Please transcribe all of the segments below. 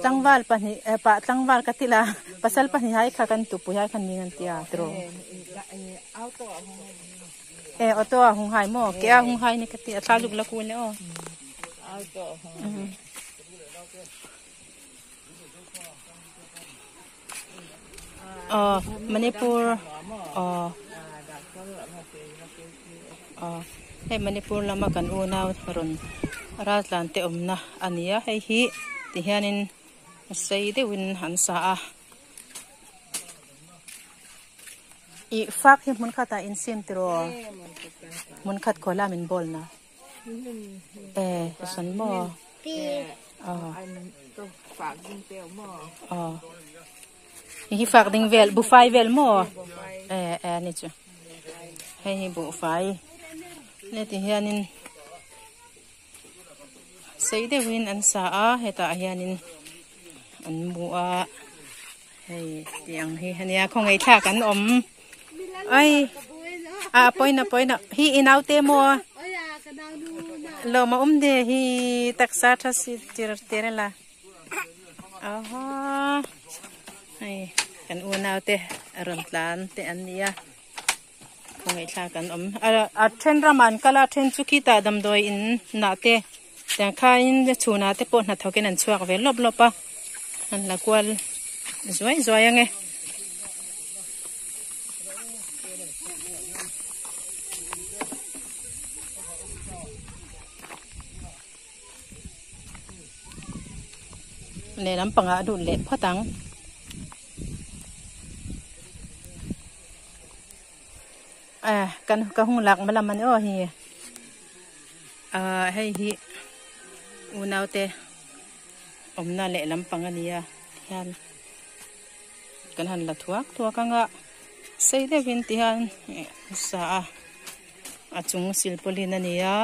Tangwal pani pa tangwal katila pasal pani hai khakan tu pu hai khan ningan tia tro auto hung hai mo ke hung hai ni kati athaluk la ku ne o auto Manipur hey Manipur lama kan unaw ron ratlan te omna ania hei hi ti hianin sei de win han sa a I fak hi mun khata in sim tro mun khat khola min bol na san mo fak ding pel mo hi fak ding vel bu fai vel mo ni chu hei bu fai le ti hianin sei de win an sa a heta hianin an bu a hei tiang hi hania khongai tha kan om ai poina hi inaute mo lo ma de hi taksa thasi terela aha ai kan unaute rontlan te ania khongai tha kan om a then raman kala then chuki ta dam doi in na te tang khain chuna te po na thoken an chuak ve lop lopa an la kwal zoi ange le lam panga du le photang kan ka hung lak malam man o hi hei hi unaute omna le lam panga nia hian kan han la thuak anga sei de vin ti han sa achung silpolin ania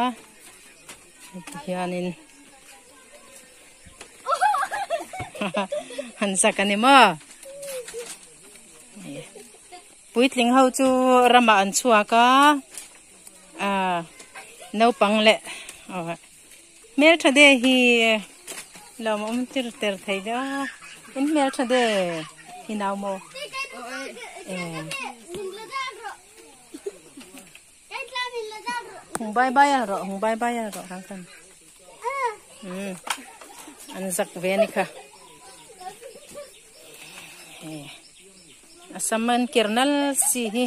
hianin han sakani mo puitling ho chu rama an chuaka no pangle mer thade hi lom ter thaida in mer thade hi naw mo hung bai bai ro kan kan an zak ve ni kha asaman kernal si hi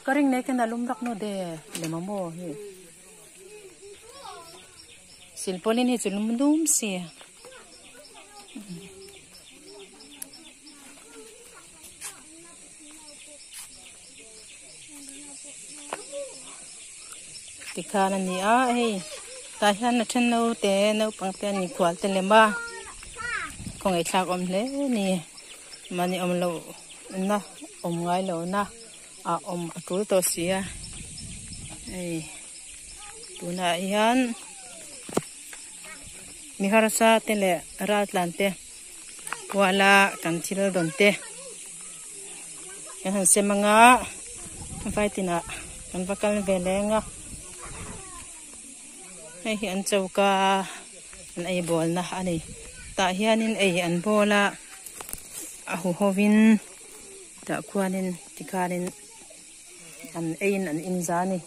karing ne kan alum rak no de lemamo hi silpolin hi chulum dum si tikana ni a hei ta hian na then no te no pangte ni khwal te lemba kongai thak om le ni mani om lo na om ngai lo na om atul to sia ei tuna hian mi harasa tele ratlante wala kan thil donte han semanga faitina kan vakal velenga hei hi an chauka an ei bol na ani ta hianin ei an bola ahu hovin ta khuanin tikanin an ein an inzani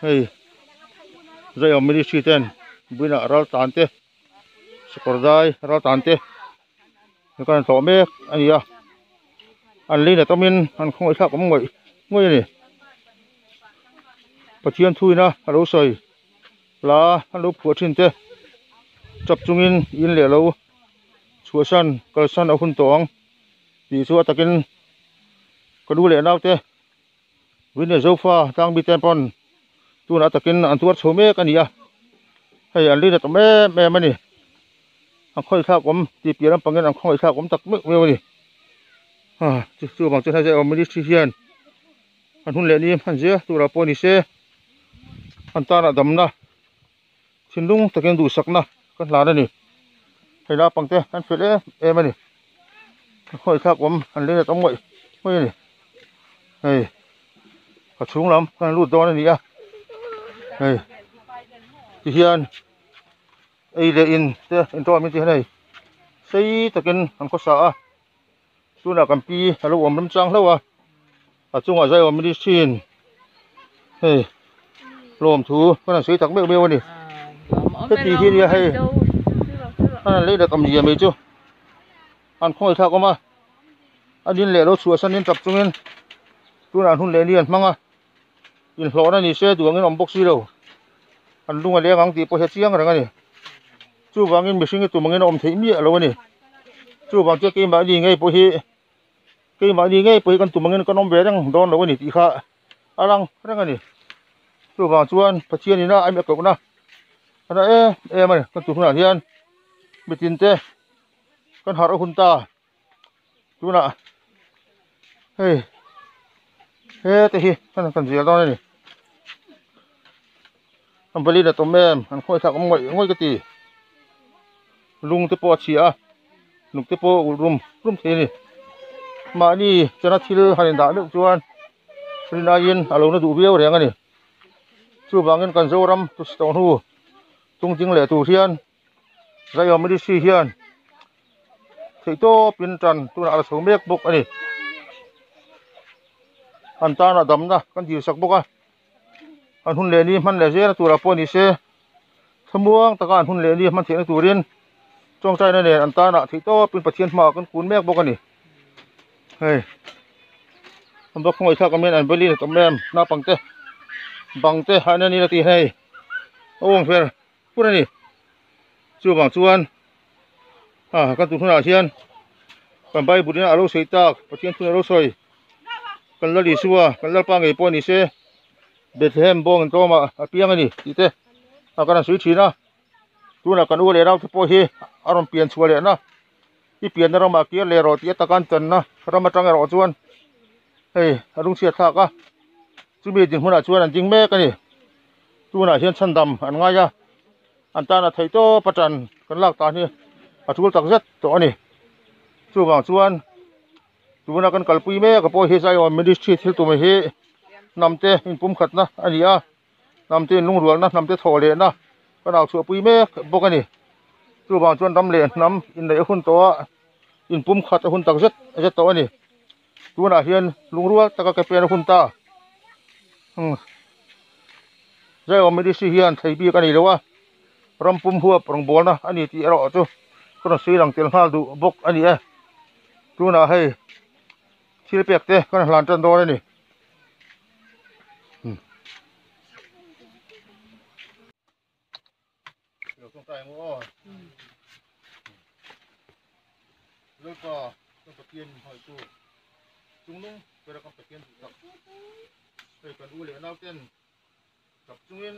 hey zai amri siten buina ral tante skordai ral tante kan so me ania an lina tamin an khoi thak om ngoi ni pathian thuina alo soi la alo phuathin te chap chungin in le lo chuasan kalsan ahun tong ti chu atakin kadu le naute wine zofa tang bi tempon tuna atakin an tuar chome kania hei an lina tame me mani an khoi thak om ti piram pangen an khoi thak om tak me ni chu bang chu hai om ministry hian an hun le ni han je tura poni se antana damna thindung taken du sakna kan hlana ni heila pangte an fele emani khoi thak om an le tam ngoi นี่เฮ้ยกระชุงลำกันรูดโดนนี่อ่ะเฮ้ยที่เฮียนไอเดอินเด้ออินตัวมีที่ไหนใส่ตะกินอันก็สาตัวน่ะกันปีเราอมน้ำจังแล้ววะจุงว่าใจว่าไม่ได้ชินเฮ้ยลมถูก็น่ะใส่ตักเบลเบลนี่cái gì kia đi hay anh lấy được cầm gì mấy chú anh không thao có mà anh đi lẻ đâu sửa sang đến tập trung lên tôi là hun lẻ liền mang à nhìn lỗ này xe đuổi cái nòng bốc xí đâu anh đúng là lẻ ngang thì bỏ hết chiang rồi này chú vàng cái mình sinh cái tụi mình cái nòng thấy mía rồi này chú vàng chơi cái mà đi ngay bỏ hết cái mà đi ngay bỏ hết con tụi mình cái nòng bé đang đón rồi này tí khác anh đang này chú vàng chú anh phát triển đi na anh mẹ cậu na anh em này con tụi nó hiền bị tin tê con họ ở hun ta chú nè hey hey tê hi con gì đó này anh beli là tôm em anh khơi thằng ông ngồi cái gì lung tê po chia lung tê po rum thế này mà đi cho nó thiêu hành đã được chú anh rồi na yên alo nó đủ biếu đấy này chú vàng cái con dâu ram tu stone hu tung chính lệ tù thiên ra ở mới đi xì hiền thì to pin trần tôi là số mét bốc này anh ta là đấm ra con gì sặc bốc à anh hun lệ đi man lệ dễ là tôi là poni xe thâm muông ta anh hun lệ đi man thiện là tù riêng trong trái này anh ta là thì to pin bát thiên mà con cuốn mét bốc này hey anh bốc ngồi theo comment anh beli là tụm em na bằng tê hai này là tí hay ông phê phút này chú bằng chú ăn con tụi nào thiên còn bay bút đến alo sấy tạc và thiên tụi alo sôi còn là đi xua còn là ba ngày po này xe bệt hem bong to mà piang này tí tê con là suy trí na tụi nào còn uống lẽ đâu thì po hi arom pian xua lẽ na cái pian nó mà kia lẽ rồi tí ta can chân na nó mà trăng rồi chú ăn hey đúng thiệt thật á chú biết chừng hôm nào chú ăn chừng mẹ cái này chú nào thiên chân đầm ăn ngay ra anh ta là thấy to bắt trần con lạc ta như chú tắc rất to này chú bảo chú ăn chú nào con cල් pui mẹ cái bôi hết sai rồi mình đi chơi thiếu tụi mình hết nằm tê in pum khát na anh đi à nằm tê lung ruộng na nằm tê thò lệ na con nào chùa pui mẹ bốc cái này chú bảo chú ăn đâm lệ nằm in đấy hun to in pum khát hun tắc rất to này chú nào hiền lung ruộng ta cái pen hun ta rồi mình đi chơi hiền thấy bi cái này đâu à ram pum huap rong bol na ani ti ro chu kono si lang tel hal du bok ani e tu na hei thil pek te kono hlan tan do ni yo tong tai mo lo pa to patien hoi tu chung lung pera ka patien tak hei kan u le nau ten tập trung in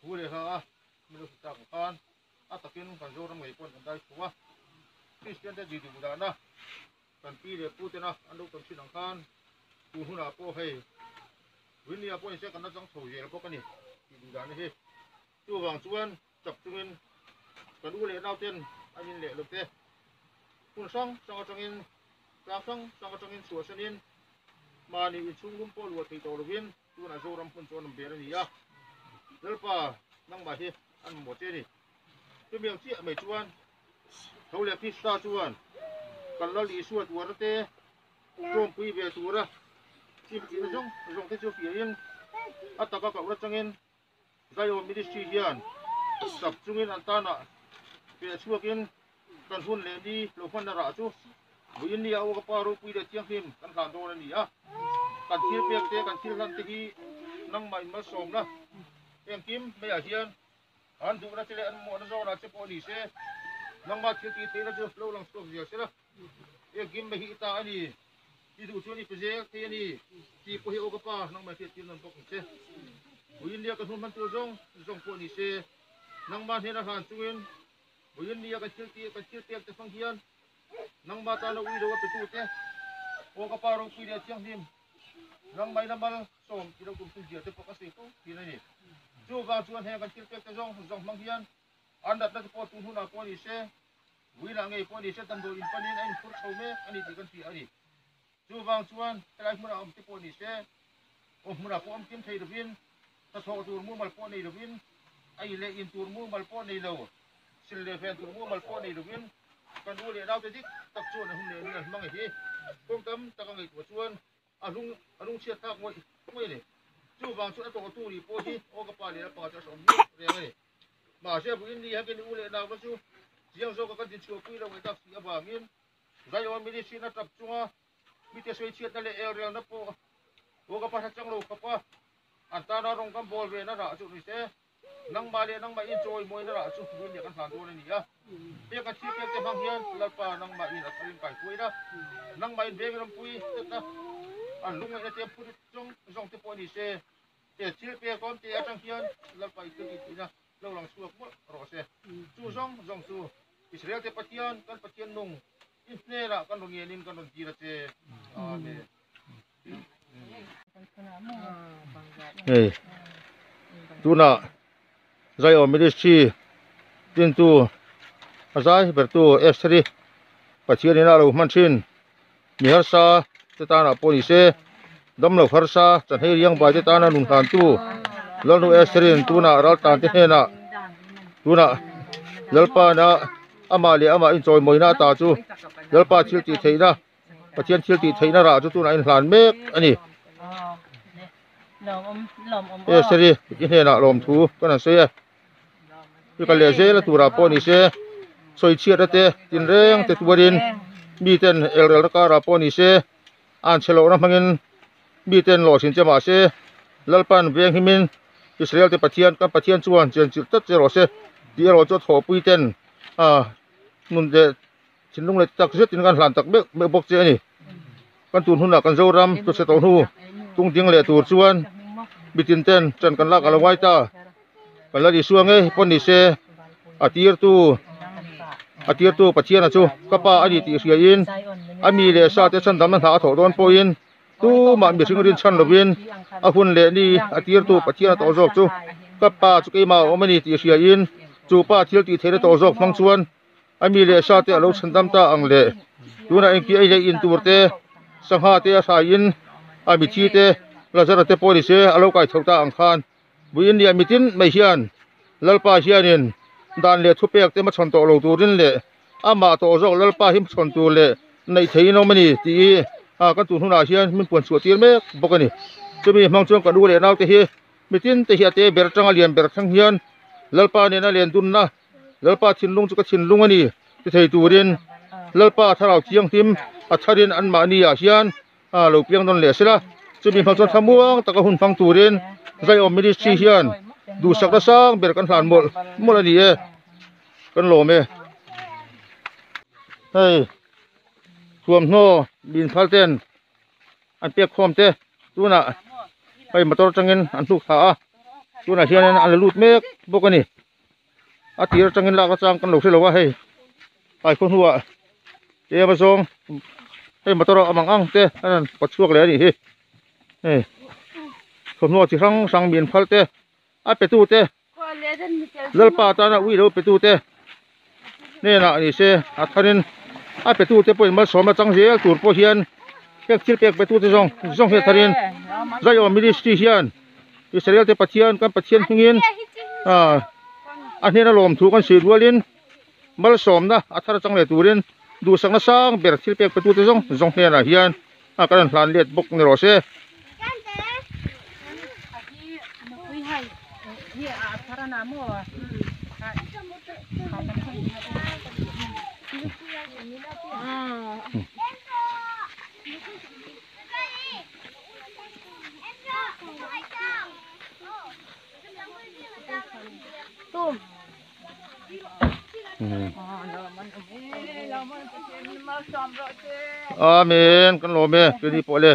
cú để ha mình được tạo con tập kiến còn dâu trong ngày quân còn đây cú khi xem thế gì thì cũng đã na còn pi để pu thế na anh đâu cần xin hàng con cú hú nào po hay vinh nia po sẽ còn nó trong sầu gì là po cái này thì cũng đã này chú vàng chú ăn tập trung in còn u lệ nào tiền anh in lệ được thế phun xong trong in ra xong trong in sửa sang in mà ni chung cũng po luộc thì tổ viên chú là dâu trong phun cho nằm bể này à rất là năng bài thi ăn một thế đi cái miếng chị mấy chú ăn thấu lệ pizza chú ăn còn nó lì xua chú ăn thế trộm quy về chú ra chim chỉ nó giống thế chú phía yên tất cả các cậu rất chẳng yên dây ôm đi xì hiền tập trung yên ăn ta nọ về xua kiên cần phun lên đi lô phân ra chú với yên đi ao cái paro quy để chiang phim cần làm đồ này à cần chia việc thế cần chia lần thì năng mạnh mất sớm đó em kim bây giờ hiền anh dụ ra chơi anh mua nó do là chơi poli xe năng ba chơi thế là chưa lâu lắm sốt gì thế đó em kim bây ta anh đi đi dụ cho đi phải dễ thế đi chỉ có hiệu quả năng mà thiệt tiền làm bốc xe với India cái thôn man tiêu dòng poli xe năng ba thế là hàng trung yên với India cái chơi tiền cái phong hiền năng ba ta nó uy đâu cái tụ thế ô cái paro quy để chiang thêm năng bay năng bal sôm chỉ đâu cũng tu diệt thế bốc cái gì thì này chú vào chuan hèกัน kirpek te zong mang hian an dat na po tu huna po ni se wi la ngai po ni se tan do in panin ain fur chome ani ti kan pi ani จูบางชวนอะไรเมื่อเราที่ปนิเสโอ้เมื่อเราพร้อมเตรียมไทยดวินถ้าโทรตัวมือมาปนในดวินไอ้เล่อินตัวมือมาปนในเราสิเลเฟนตัวมือมาปนในดวินกันดูเลยเราจะดิตักชวนหุ่นเนี่ยนี่มั่งไอ้ที่พวกตั้มตะกังไอ้ตัวชวนลุงเชียร์ทักไว้ไม่เลยจูบางชวนตัวตู้ดีโพที่โอ้กระป๋าเลยแล้วป๋าจะสมเรียงเลยมาเชื่อผู้อินดีให้กันดูเลยเราก็ชูเสียงโซ่กันจะชัวร์คุยเราไว้ตักเสียบางเงินใจว่าไม่ได้สินะตับจังมีแต่สวยเชียร์นั่นเลยเอลเรียลนะโปโอ้กระป๋าจังลูกกระป๋าอันตาเราลงกันบอลเวน่าระจุดนี้เสนังมาเลยนังมาอินโจยมวยน่าระจุดวินเดียกันผ่านตัวนี่อ่ะเปียกันชีเปียกันบางเฮียนแล้วป่านังมาอินอัดเรียนไก่คุยนะนังมาอินเบงลำปุยเต็มนะอันลุงไอ้เตี้ยพูดจงที่ปอนี่เสเตี้ยชีเปียก้อนเตี้ยจังเฮียนแล้วไปตึกอีกนะเราหลังสู้หมดรอเสสู้จงสู้อิสราเอลเตี้ยปะเทียนกันปะเทียนนุ่งอินเนระกันลงเงินินกันลงจีระเสเนี่ย Hey, tu nak saya medisi tentu asai bertu estri pasien ini lalu mancin miharsa tetana polisi dam lo farsa tanhir yang baca tanah nuntan tu lalu estri tu nak ral tante nak tu nak lalpa nak amali ama enjoy moina ta tu lalpa chilti theina pasien chilti theina ra tu na in hlan mek ani seri ini nak lom tu kan saya kita lihat saya lah tu rapor ni saya soi ciat ada tin reng tetuarin biten el ka rapor ni saya an celo orang mangin biten lo sin cema saya lalpan beng himin Israel te patian kan patian cuan jen tat jero saya dia lo jot ho puiten nun de cindung le tak zet tin kan hlan tak be bok je ni kan tun hun kan zoram tu se to hu tung ding le tur chuan bitin ten chan kan lak ala waita kan la di suang e pon ni se atir tu pathian a chu kapa ani ti sia in ami le sa te chan dam na tha tho don po in tu ma mi singurin chan lovin a hun le ni atir tu pathian to jok chu kapa chu ke ma omani ti sia in chu pa thil ti thele to jok mang chuan ami le sa te alo chan dam ta ang le tu na en ki ai le in tur te sangha te a sa in ami chi te lazara te polisi alo kai thauta ang khan buin ni mitin mai hian lalpa hianin dan le thupek te ma chon to lo turin le ama to zo lalpa him chon tu le nei theino mani ti kan tu huna hian min pon chu tir me bokani chumi mang chung ka du le naw te hi mitin te hi te ber tanga lian ber thang hian lalpa ne na len dun na lalpa thinlung chu ka thinlung ani te thei turin lalpa tharau chiang tim a tharin an ma ni a hian lo piang don le sela chumi phang chon thamuang taka hun phang turin zai om ministry hian du sakna sang ber kan hlan mol ani e kan lo me hey thuam no bin phalten an pek khom te tuna pai motor changin an thuk tha tuna hian an lut mek bokani atir changin la ka chang kan lo se lo wa hey ai khon huwa e ma song hey motor amang ang te an pachuak le ani hi hey khom no chi sang bin phalte a petu te lalpa ta na ui lo petu te ne na ni se a thanin a petu te poin ma soma chang je tur po hian pek chil pek petu te jong he tharin zai o ministry hian Israel te pathian kan pathian hingin a hne na lom thu kan si rualin mal som na a thar chang le turin du sang na sang ber chil pek petu te jong he na hian a kan hlan let bok ni ro se Amin kan lo me ke di pole